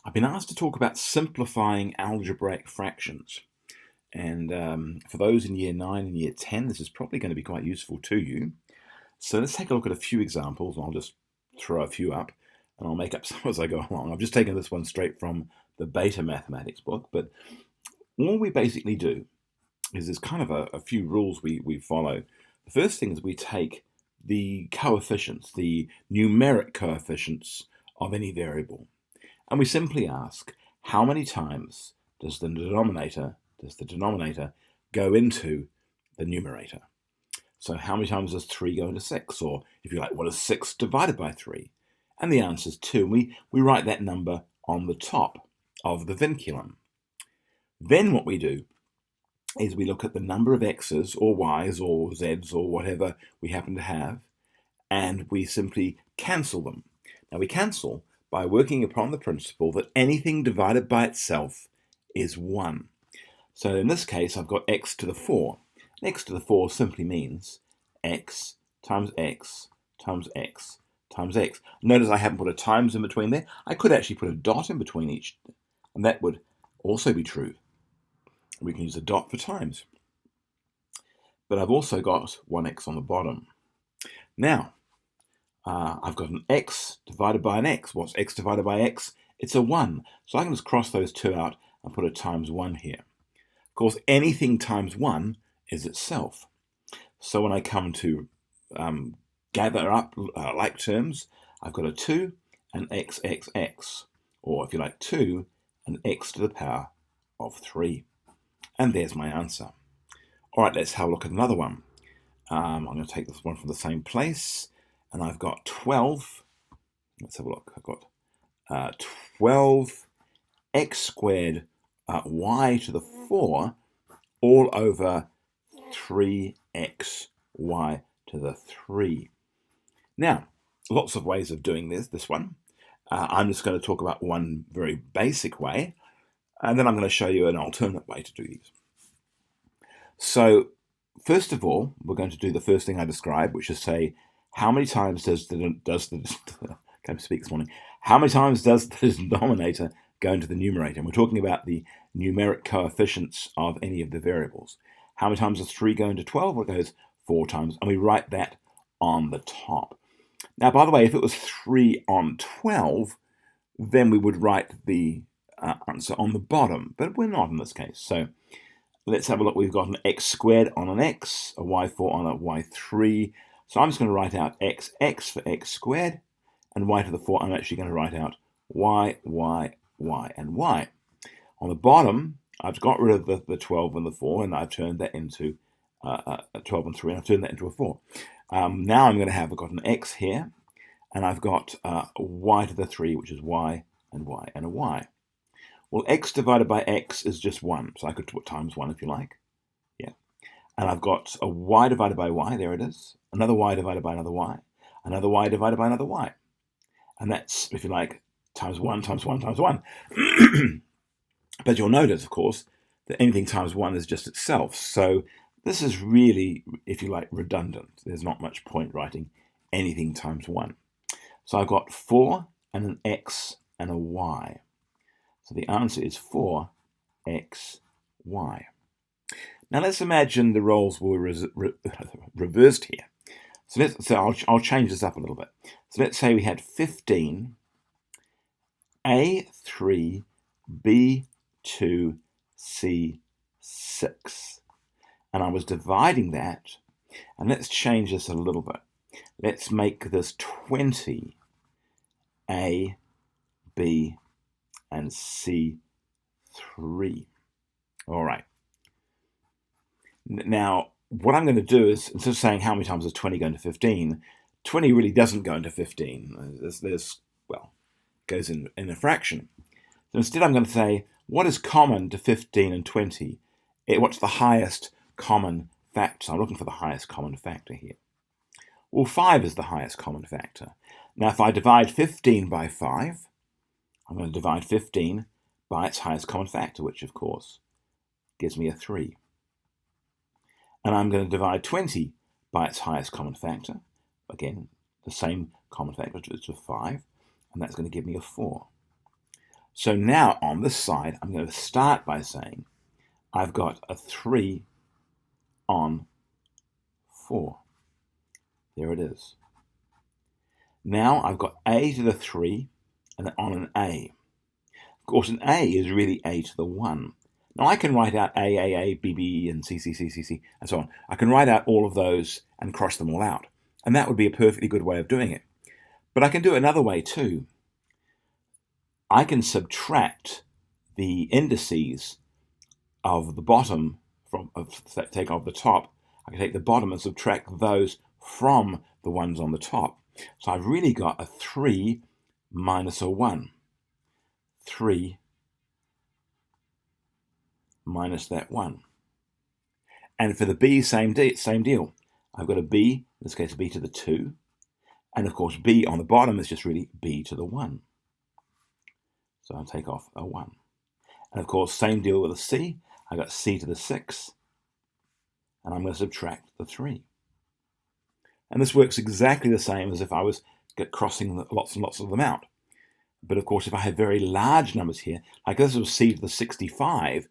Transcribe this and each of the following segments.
I've been asked to talk about simplifying algebraic fractions. And for those in year 9 and year 10, this is probably going to be quite useful to you. So let's take a look at a few examples. I'll just throw a few up and I'll make up some as I go along. I've just taken this one straight from the Beta Mathematics book, but all we basically do is there's kind of a few rules we follow. The first thing is we take the coefficients, the numeric coefficients of any variable, and we simply ask, how many times does the denominator go into the numerator? So how many times does 3 go into 6? Or if you like, what is 6 divided by 3? And the answer is 2. And we write that number on the top of the vinculum. Then what we do is we look at the number of x's or y's or z's or whatever we happen to have, and we simply cancel them. Now we cancel by working upon the principle that anything divided by itself is 1. So in this case, I've got x to the 4. X to the 4 simply means x times x times x times x. Notice I haven't put a times in between there. I could actually put a dot in between each, and that would also be true. We can use a dot for times. But I've also got 1x on the bottom. Now, I've got an x divided by an x. What's x divided by x? It's a 1. So I can just cross those two out and put a times 1 here. Of course, anything times 1 is itself. So when I come to gather up like terms, I've got a 2 and xxx, or if you like 2 and x to the power of 3. And there's my answer. All right, let's have a look at another one. I'm going to take this one from the same place, and I've got 12. Let's have a look. I've got 12 x squared y to the 4 all over 3x y to the 3. Now, lots of ways of doing this one. I'm just going to talk about one very basic way, and then I'm going to show you an alternate way to do these. So, first of all, we're going to do the first thing I described, which is say, how many times does the can't speak this morning. How many times does the denominator go into the numerator? And we're talking about the numeric coefficients of any of the variables. How many times does 3 go into 12? Well, it goes 4 times, and we write that on the top. Now, by the way, if it was 3 on 12, then we would write the answer on the bottom, but we're not in this case. So let's have a look. We've got an x squared on an x, a y4 on a y3. So I'm just going to write out x for x squared, and y to the 4, I'm actually going to write out y, and y. On the bottom, I've got rid of the 12 and the 4, and I've turned that into a 12 and 3, and I've turned that into a 4. Now I'm going to have, I've got an x here, and I've got y to the 3, which is y, and a y. Well, x divided by x is just 1, so I could put times 1 if you like. Yeah. And I've got a y divided by y, there it is. Another y divided by another y. Another y divided by another y. And that's, if you like, times 1 times 1 times 1. But you'll notice, of course, that anything times 1 is just itself. So this is really, if you like, redundant. There's not much point writing anything times 1. So I've got 4 and an x and a y. So the answer is 4xy. Now let's imagine the roles were reversed here. So I'll change this up a little bit. So let's say we had 15 A3 B2 C6. And I was dividing that, and let's change this a little bit. Let's make this 20 A, B, and C3. All right. Now, what I'm going to do is, instead of saying how many times does 20 go into 15, 20 really doesn't go into 15. Well, it goes in a fraction. So instead I'm going to say, what is common to 15 and 20? What's the highest common factor? So I'm looking for the highest common factor here. Well, 5 is the highest common factor. Now, if I divide 15 by 5, I'm going to divide 15 by its highest common factor, which, of course, gives me a 3. And I'm going to divide 20 by its highest common factor. Again, the same common factor, which is 5, and that's going to give me a 4. So now on this side, I'm going to start by saying I've got a 3 on 4. There it is. Now I've got a to the 3 and then on an a. Of course, an a is really a to the 1. Now I can write out a, b, b, and c, c, c, c, c, and so on. I can write out all of those and cross them all out. And that would be a perfectly good way of doing it. But I can do it another way too. I can subtract the indices of the bottom take off the top. I can take the bottom and subtract those from the ones on the top. So I've really got a 3 minus a 1. 3 minus that 1. And for the b, same deal. I've got a b, in this case b to the 2. And of course b on the bottom is just really b to the 1. So I'll take off a 1. And of course, same deal with a c. I've got c to the 6. And I'm going to subtract the 3. And this works exactly the same as if I was crossing lots and lots of them out. But of course, if I have very large numbers here, like this was c to the 65,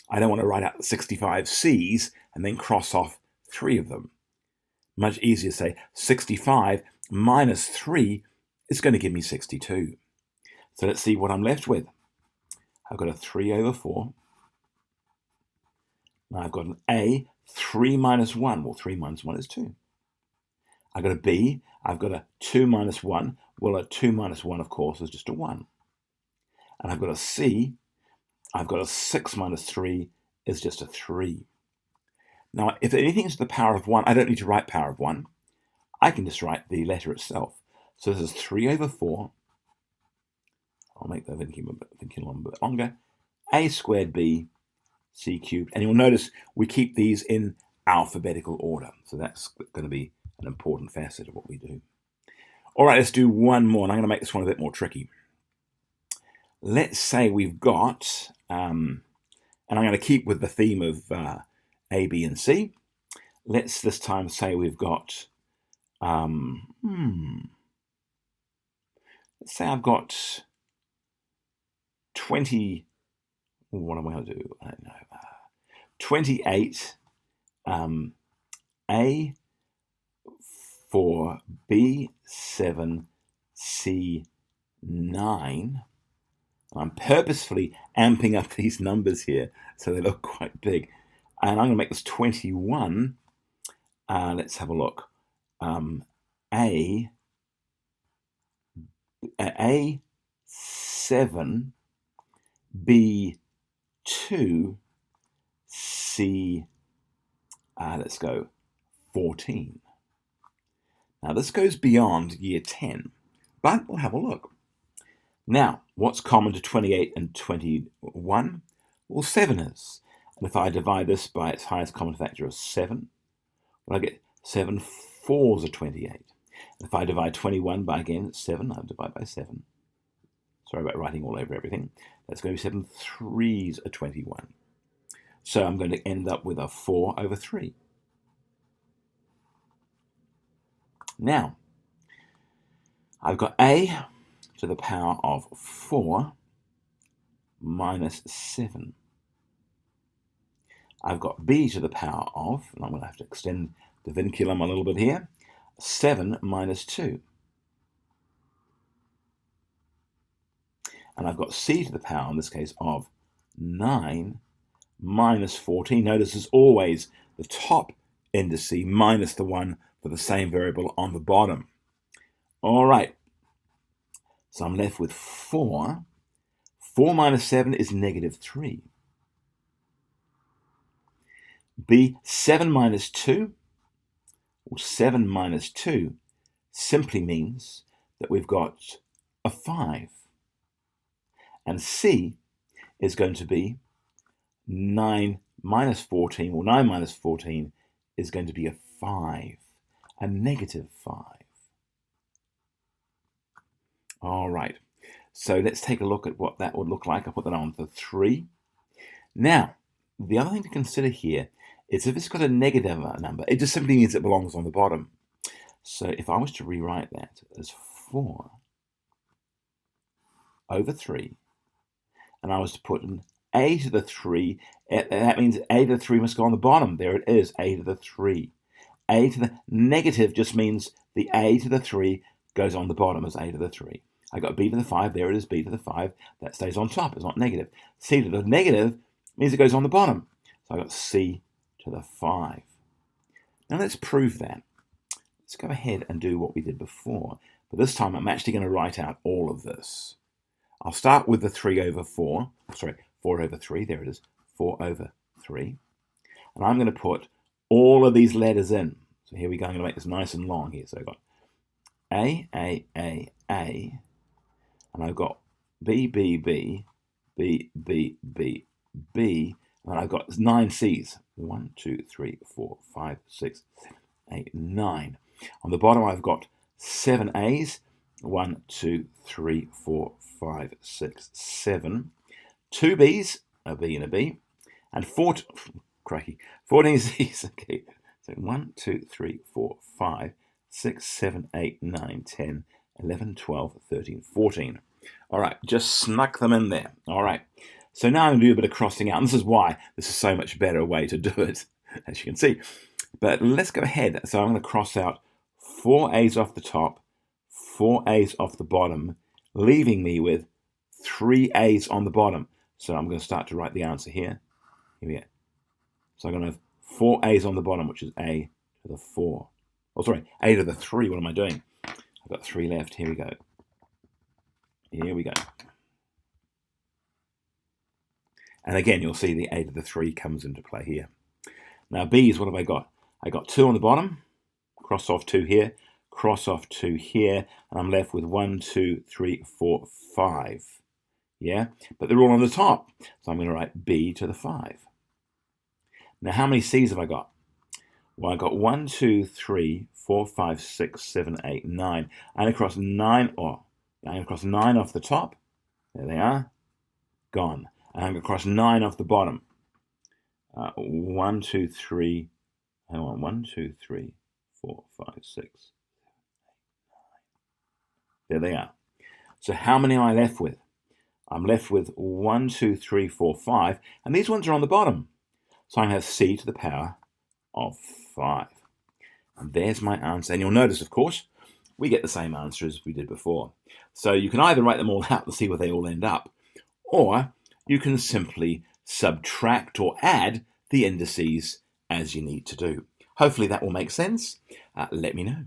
I don't want to write out 65 c's and then cross off 3 of them. Much easier to say 65 minus 3 is going to give me 62. So let's see what I'm left with. I've got a 3 over 4. Now I've got an a, 3 minus 1. Well, 3 minus 1 is 2. I've got a b, I've got a 2 minus 1. Well, a 2 minus 1, of course, is just a 1. And I've got a c, I've got a 6 minus 3 is just a 3. Now, if anything is to the power of 1, I don't need to write power of 1. I can just write the letter itself. So this is 3 over 4. I'll make the thinking a bit longer. A squared b, c cubed. And you'll notice we keep these in alphabetical order. So that's going to be an important facet of what we do. All right, let's do one more. And I'm going to make this one a bit more tricky. Let's say we've got, and I'm going to keep with the theme of A, B, and C. Let's this time say we've got, let's say I've got 20, what am I going to do? I don't know. 28 A, 4, B, 7, C, 9. I'm purposefully amping up these numbers here so they look quite big. And I'm going to make this 21. Let's have a look. A 7, B 2, C, let's go 14. Now this goes beyond year 10, but we'll have a look. Now, what's common to 28 and 21? Well, 7 is. And if I divide this by its highest common factor of 7, well, I get 7 4s are 28. And if I divide 21 by, again, 7, I'll divide by 7. Sorry about writing all over everything. That's going to be 7 3s are 21. So I'm going to end up with a 4 over 3. Now, I've got A to the power of 4 minus 7. I've got B to the power of, and I'm going to have to extend the vinculum a little bit here, 7 minus 2. And I've got C to the power, in this case, of 9 minus 14. Notice as always, the top indice minus the one for the same variable on the bottom. All right, so I'm left with 4. 4 minus 7 is negative 3. B, 7 minus 2, or 7 minus 2, simply means that we've got a 5. And C is going to be 9 minus 14, or 9 minus 14 is going to be a 5, a negative 5. All right, so let's take a look at what that would look like. I'll put that on to 3. Now, the other thing to consider here is if it's got a negative number, it just simply means it belongs on the bottom. So if I was to rewrite that as 4 over 3 and I was to put an a to the 3, that means a to the 3 must go on the bottom. There it is, a to the 3. A to the negative just means the a to the 3 goes on the bottom as a to the 3. I got b to the 5, there it is, b to the 5. That stays on top, it's not negative. C to the negative means it goes on the bottom. So I got c to the 5. Now let's prove that. Let's go ahead and do what we did before. But this time I'm actually going to write out all of this. I'll start with the 4 over 3, there it is, 4 over 3. And I'm going to put all of these letters in. So here we go, I'm going to make this nice and long here. So I've got A, and I've got B, B, B, B, B, B, B, and I've got 9 C's. 1, 2, 3, 4, 5, 6, 7, 8, 9. On the bottom I've got 7 A's. 1, 2, 3, 4, 5, 6, 7. 2 B's, a B and a B, and 14 C's. Okay, so 1, 2, 3, 4, 5, 6, 7, 8, 9, 10, 11, 12, 13, 14. All right, just snuck them in there. All right, so now I'm going to do a bit of crossing out. And this is why this is so much better way to do it, as you can see. But let's go ahead. So I'm going to cross out 4 A's off the top, 4 A's off the bottom, leaving me with 3 A's on the bottom. So I'm going to start to write the answer here. Here we go. So I'm going to have 4 A's on the bottom, which is A to the 4. Oh, sorry, A to the 3. What am I doing? I've got 3 left. Here we go. Here we go. And again, you'll see the A to the 3 comes into play here. Now, B's, what have I got? I got 2 on the bottom, cross off 2 here, cross off 2 here, and I'm left with 1, 2, 3, 4, 5. Yeah, but they're all on the top. So I'm going to write B to the 5. Now, how many C's have I got? Well, I got 1, 2, 3, 4, 5, 6, 7, 8, 9. I'm going to cross 9 off the top. There they are. Gone. And I'm going to cross 9 off the bottom. 1, 2, 3. Hang on. 1, 2, 3, 4, 5, 6, 7, 8, 9. There they are. So how many am I left with? I'm left with 1, 2, 3, 4, 5. And these ones are on the bottom. So I have C to the power of 5. And there's my answer. And you'll notice, of course, we get the same answer as we did before. So you can either write them all out and see where they all end up, or you can simply subtract or add the indices as you need to do. Hopefully that will make sense. Let me know.